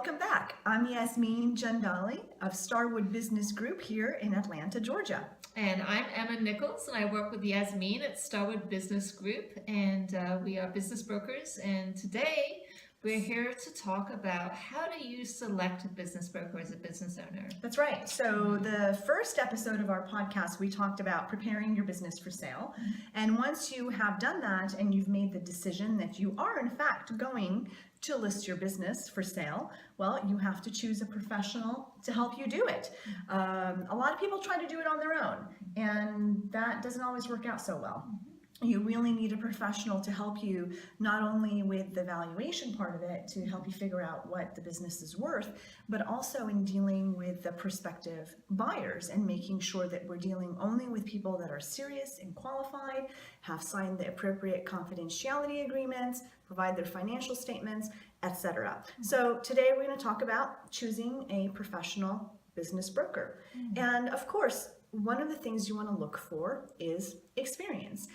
welcome back. I'm Yasmin Jandali of Starwood Business Group here in Atlanta, Georgia. And I'm Emma Nichols, and I work with Yasmin at Starwood Business Group, and we are business brokers. And today we're here to talk about how do you select a business broker as a business owner. That's right. So the first episode of our podcast, we talked about preparing your business for sale. And once you have done that and you've made the decision that you are in fact going to list your business for sale, well, you have to choose a professional to help you do it. A lot of people try to do it on their own, and that doesn't always work out so well. You really need a professional to help you not only with the valuation part of it, to help you figure out what the business is worth, but also in dealing with the prospective buyers and making sure that we're dealing only with people that are serious and qualified, have signed the appropriate confidentiality agreements, provide their financial statements, etc. So today we're going to talk about choosing a professional business broker. And of course, one of the things you want to look for is experience.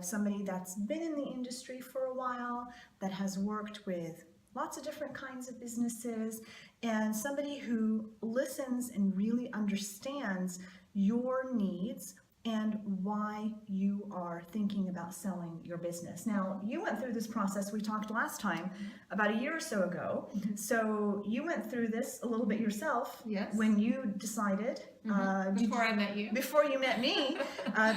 Somebody that's been in the industry for a while, that has worked with lots of different kinds of businesses, and somebody who listens and really understands your needs and why you are thinking about selling your business. Now, you went through this process. We talked last time about a year or so ago. So you went through this a little bit yourself. Yes. When you decided. Before I met you. Before you met me.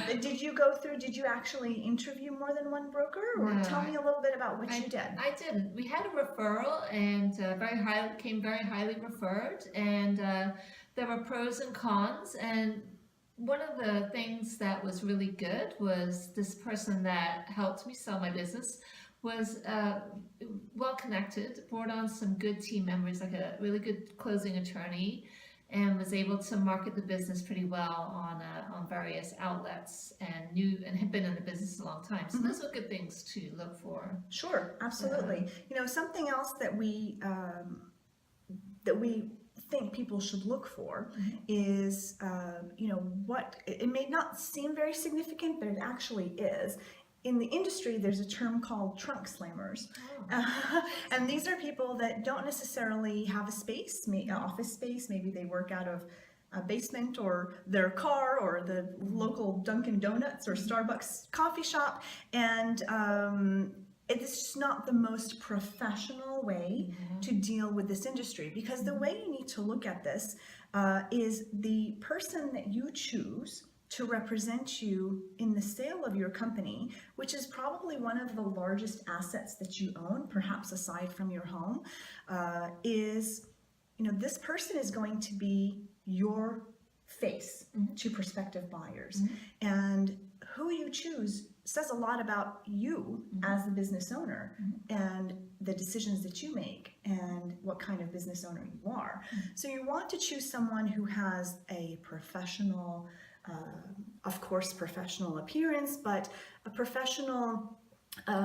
Did you actually interview more than one broker? Or No, tell me a little bit about what you did. I didn't. We had a referral, and came very highly referred, and there were pros and cons. And one of the things that was really good was this person that helped me sell my business was well connected, brought on some good team members, like a really good closing attorney, and was able to market the business pretty well on various outlets, and had been in the business a long time. So those were good things to look for. Sure, absolutely. Something else that we think people should look for is, what it may not seem very significant, but it actually is. In the industry, there's a term called trunk slammers. And these are people that don't necessarily have a space, office space. Maybe they work out of a basement or their car or the local Dunkin' Donuts or Starbucks coffee shop. And it's just not the most professional way to deal with this industry, because the way you need to look at this is the person that you choose to represent you in the sale of your company, which is probably one of the largest assets that you own, perhaps aside from your home, this person is going to be your face to prospective buyers. And who you choose says a lot about you as the business owner and the decisions that you make and what kind of business owner you are. So you want to choose someone who has a professional, of course, professional appearance, but a professional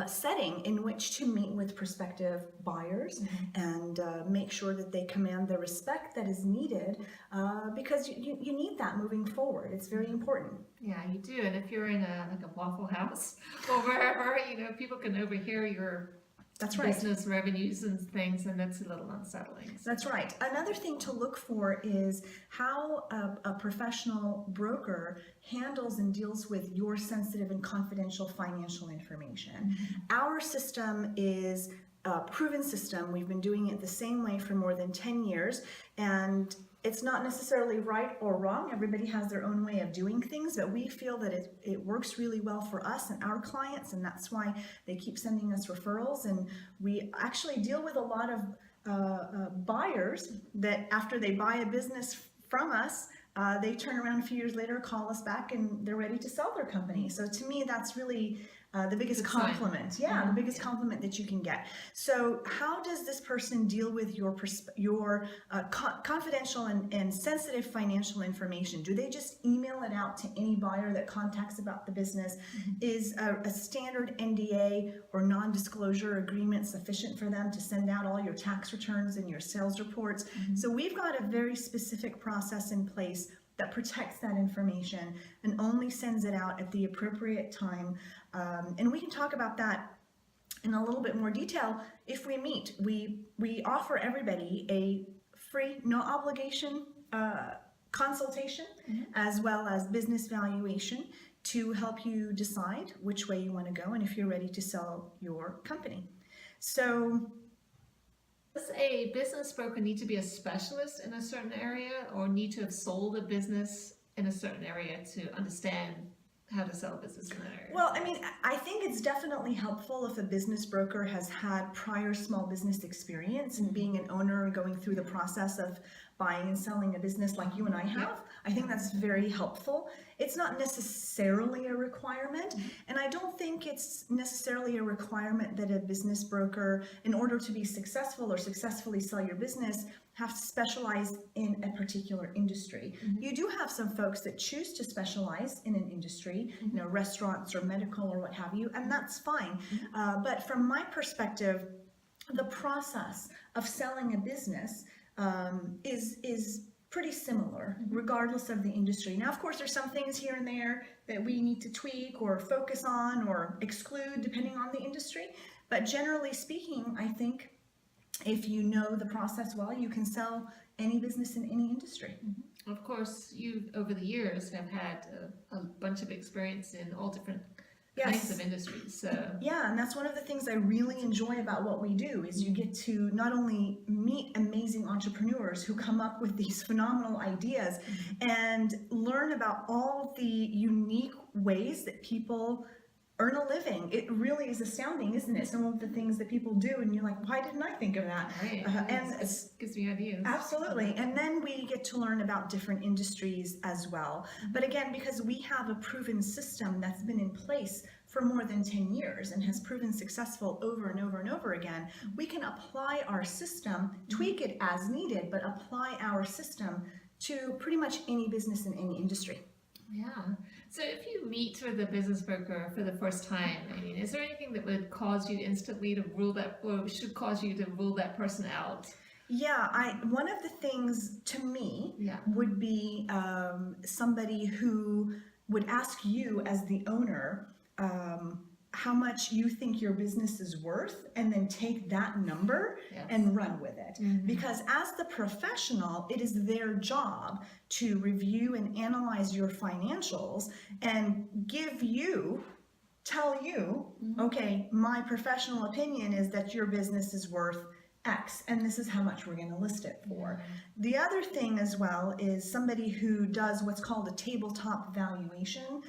setting in which to meet with prospective buyers and make sure that they command the respect that is needed, because you need that moving forward. It's very important. Yeah, you do. And if you're in a Waffle House or wherever, people can overhear your business revenues and things, and that's a little unsettling. That's right. Another thing to look for is how a professional broker handles and deals with your sensitive and confidential financial information. Our system is a proven system. We've been doing it the same way for more than 10 years, and it's not necessarily right or wrong. Everybody has their own way of doing things, but we feel that it works really well for us and our clients, and that's why they keep sending us referrals. And we actually deal with a lot of buyers that after they buy a business from us, they turn around a few years later, call us back, and they're ready to sell their company. So to me, that's really the biggest compliment. The biggest compliment that you can get. So how does this person deal with your confidential and sensitive financial information? Do they just email it out to any buyer that contacts about the business? Is a standard NDA or non-disclosure agreement sufficient for them to send out all your tax returns and your sales reports? So we've got a very specific process in place that protects that information and only sends it out at the appropriate time. And we can talk about that in a little bit more detail if we meet. We offer everybody a free, no obligation consultation, as well as business valuation to help you decide which way you want to go and if you're ready to sell your company. So, does a business broker need to be a specialist in a certain area, or need to have sold a business in a certain area to understand how to sell a business in that area? well, I mean, I think it's definitely helpful if a business broker has had prior small business experience and being an owner and going through the process of buying and selling a business like you and I have. I think that's very helpful. It's not necessarily a requirement, and I don't think it's necessarily a requirement that a business broker, in order to be successful or successfully sell your business, have to specialize in a particular industry. You do have some folks that choose to specialize in an industry, you know, restaurants or medical or what have you, and that's fine. But from my perspective, the process of selling a business is pretty similar regardless of the industry. Now, of course, there's some things here and there that we need to tweak or focus on or exclude depending on the industry, but generally speaking, I think if you know the process well, you can sell any business in any industry. Of course, you over the years have had a bunch of experience in all different kinds of industries. So yeah, and that's one of the things I really enjoy about what we do is you get to not only meet amazing entrepreneurs who come up with these phenomenal ideas and learn about all the unique ways that people earn a living. It really is astounding, isn't it? Some of the things that people do, and you're like, why didn't I think of that? right, And it gives me ideas. absolutely. And then we get to learn about different industries as well. But again, because we have a proven system that's been in place for more than 10 years and has proven successful over and over and over again, we can apply our system, tweak it as needed, but apply our system to pretty much any business in any industry. Yeah. So if you meet with a business broker for the first time, I mean, is there anything that would cause you instantly to rule that, or should cause you to rule that person out? Yeah, one of the things to me Yeah. would be somebody who would ask you as the owner how much you think your business is worth, and then take that number Yes. and run with it. Because as the professional, it is their job to review and analyze your financials and tell you, okay, my professional opinion is that your business is worth X, and this is how much we're going to list it for. The other thing as well is somebody who does what's called a tabletop valuation.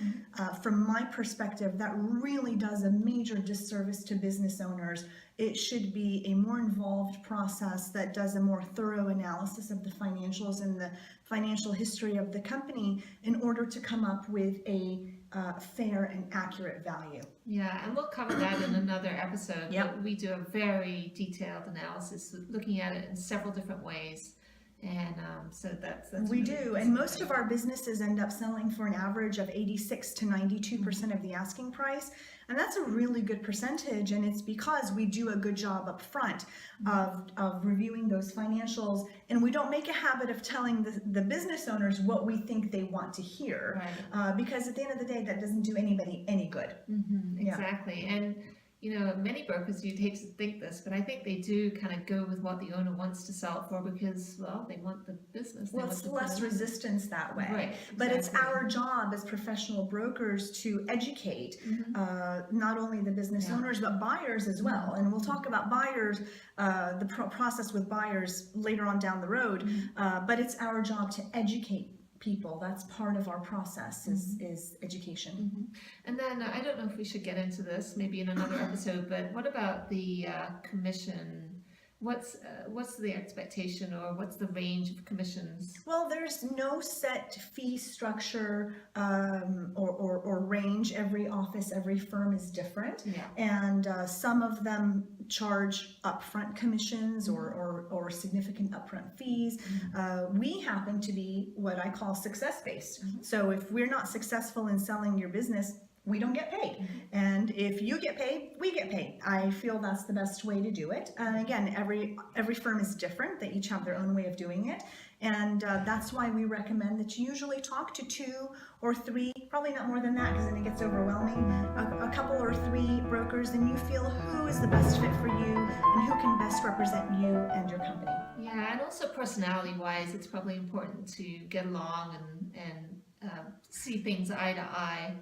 From my perspective, that really does a major disservice to business owners. It should be a more involved process that does a more thorough analysis of the financials and the financial history of the company in order to come up with a fair and accurate value. Yeah, and we'll cover that in another episode. Yep. But we do a very detailed analysis, looking at it in several different ways, and so that's We really do, and most of our businesses end up selling for an average of 86 to 92% of the asking price, and that's a really good percentage, and it's because we do a good job up front of reviewing those financials, and we don't make a habit of telling the business owners what we think they want to hear, because at the end of the day, that doesn't do anybody any good. Yeah. Exactly, and you know, many brokers, you'd hate to think this, but I think they do kind of go with what the owner wants to sell it for because, well, they want the business. Well, it's less resistance that way. Right, But it's exactly. our job as professional brokers to educate not only the business owners, but buyers as well. And we'll talk about buyers, the process with buyers later on down the road. But it's our job to educate people. That's part of our process is education. And then I don't know if we should get into this maybe in another episode, but what about the commission? What's the expectation, or what's the range of commissions? Well, there's no set fee structure or range. Every office, every firm is different, and some of them charge upfront commissions or significant upfront fees. We happen to be what I call success-based. So if we're not successful in selling your business, we don't get paid. And if you get paid, we get paid. I feel that's the best way to do it. And again, every firm is different. They each have their own way of doing it. And that's why we recommend that you usually talk to 2 or 3, probably not more than that because then it gets overwhelming, a couple or 3 brokers, and you feel who is the best fit for you and who can best represent you and your company. Yeah, and also personality-wise, it's probably important to get along and see things eye to eye.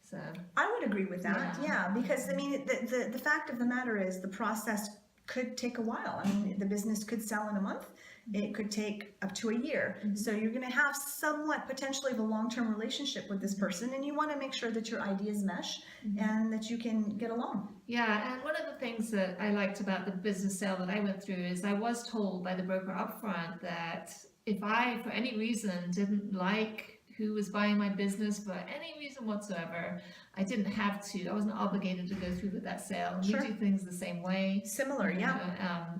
So I would agree with that, yeah, because I mean, the fact of the matter is the process could take a while. I mean, the business could sell in a month. It could take up to a year. So you're going to have somewhat potentially of a long-term relationship with this person, and you want to make sure that your ideas mesh and that you can get along. yeah, and one of the things that I liked about the business sale that I went through is I was told by the broker upfront that if I, for any reason, didn't like who was buying my business for any reason whatsoever, I didn't have to. I wasn't obligated to go through with that sale. Sure. We do things the same way. Similar, yeah.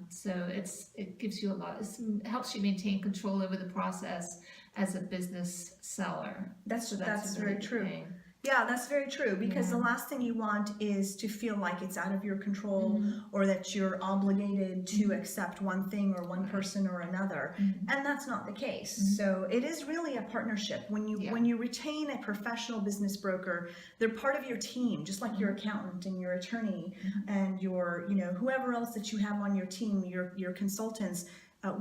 So it gives you a lot. It helps you maintain control over the process as a business seller. That's a very really good true. thing. Yeah, that's very true, because the Yeah. last thing you want is to feel like it's out of your control or that you're obligated to accept one thing or one person or another, and that's not the case. So it is really a partnership. When you retain a professional business broker, they're part of your team, just like your accountant and your attorney and your, whoever else that you have on your team, your consultants.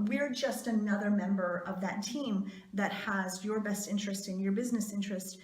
We're just another member of that team that has your best interest and your business interest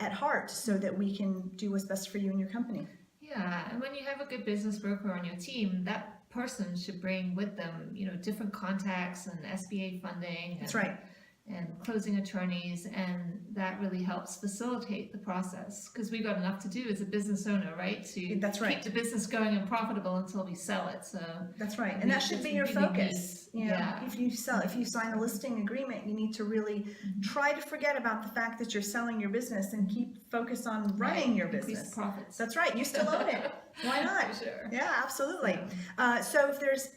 at heart, so that we can do what's best for you and your company. Yeah, and when you have a good business broker on your team, that person should bring with them, different contacts and SBA funding. That's right. And closing attorneys, and that really helps facilitate the process, because we've got enough to do as a business owner, right? That's right. Keep the business going and profitable until we sell it. So that's right, and that should be your focus. If you sign a listing agreement, you need to really try to forget about the fact that you're selling your business and keep focus on running your business. Increase profits. That's right. You still own it. Why not? For sure. Yeah, absolutely. So if there's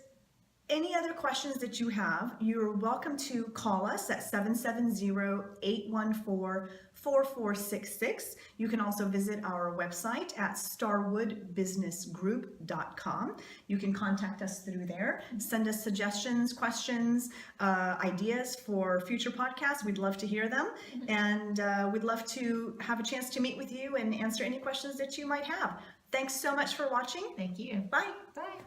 any other questions that you have, you're welcome to call us at 770-814-4466. You can also visit our website at starwoodbusinessgroup.com. You can contact us through there. Send us suggestions, questions, ideas for future podcasts. We'd love to hear them. And we'd love to have a chance to meet with you and answer any questions that you might have. Thanks so much for watching. Thank you. Bye. Bye.